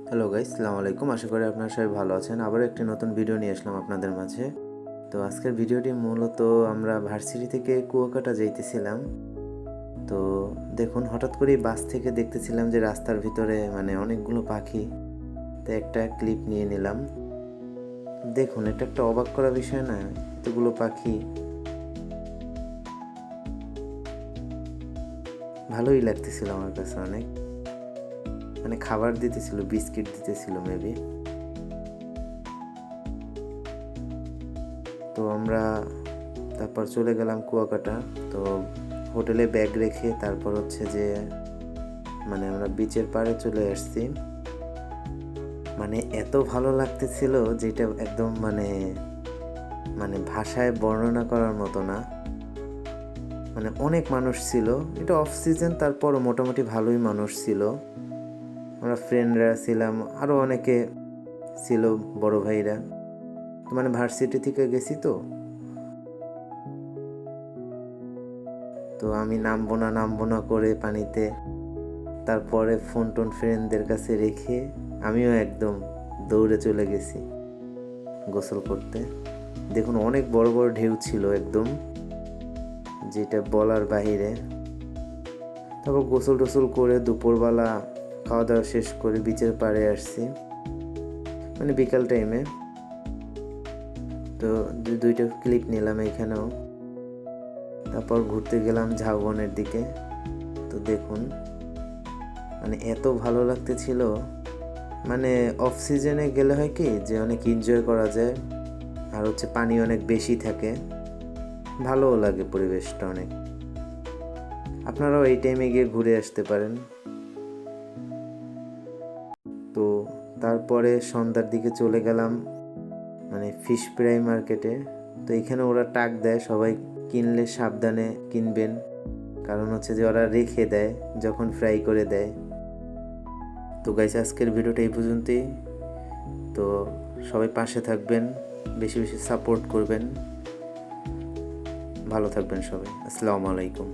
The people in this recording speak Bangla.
হ্যালো গাইস, আসসালামু আলাইকুম। আশা করি আপনারা সবাই ভালো আছেন। আবারও একটি নতুন ভিডিও নিয়ে আসলাম আপনাদের মাঝে। তো আজকের ভিডিওটি মূলত আমরা ভার্সিটি থেকে কুয়াকাটা যাইতেছিলাম। তো দেখুন, হঠাৎ করেই বাস থেকে দেখতেছিলাম যে রাস্তার ভিতরে অনেকগুলো পাখি। তো একটা ক্লিপ নিয়ে নিলাম। দেখুন, এটা একটা অবাক করা বিষয় না? এতগুলো পাখি, ভালোই লাগতেছিল আমার কাছে অনেক। খাবার দিতেছিল, বিস্কিট দিতেছিল মেবি। তো আমরা তারপর চলে গেলাম কুয়াকাটা। তো হোটেলে ব্যাগ রেখে তারপর হচ্ছে যে আমরা বিচের পাড়ে চলে আসছি। এত ভালো লাগতেছিল যেটা একদম ভাষায় বর্ণনা করার মতো না। অনেক মানুষ ছিল, এটা অফ সিজন, তারপরও মোটামুটি ভালোই মানুষ ছিল। আমরা ফ্রেন্ডরা ছিলাম, আরও অনেকে ছিল, বড় ভাইরা। তো ভার্সিটি থেকে গেছি। তো আমি নামবো না করে পানিতে, তারপরে ফোন টোন ফ্রেন্ডদের কাছে রেখে আমিও একদম দৌড়ে চলে গেছি গোসল করতে। দেখুন, অনেক বড় বড় ঢেউ ছিল একদম, যেটা বলার বাহিরে। তারপর গোসল টোসল করে দুপুরবেলা খাওয়া দাওয়া শেষ করে বিচের পাড়ে আসছি, বিকাল টাইমে। তো দুইটা ক্লিপ নিলাম এখানেও। তারপর ঘুরতে গেলাম ঝাউবনের দিকে। তো দেখুন, এত ভালো লাগতেছিল। অফ সিজনে গেলে হয় কি যে অনেক এনজয় করা যায়, আর হচ্ছে পানি অনেক বেশি থাকে, ভালোও লাগে পরিবেশটা অনেক। আপনারাও এই টাইমে গিয়ে ঘুরে আসতে পারেন। তো তারপরে সন্ধ্যার দিকে চলে গেলাম ফিশ ফ্রাই মার্কেটে। তো এখানে ওরা টাক দেয়, সবাই কিনলে সাবধানে কিনবেন, কারণ হচ্ছে যে ওরা রেখে দেয় যখন ফ্রাই করে দেয়। তো গাইস, আজকের ভিডিওটা এই পর্যন্তই। তো সবাই পাশে থাকবেন, বেশি বেশি সাপোর্ট করবেন। ভালো থাকবেন সবাই। আসসালামু আলাইকুম।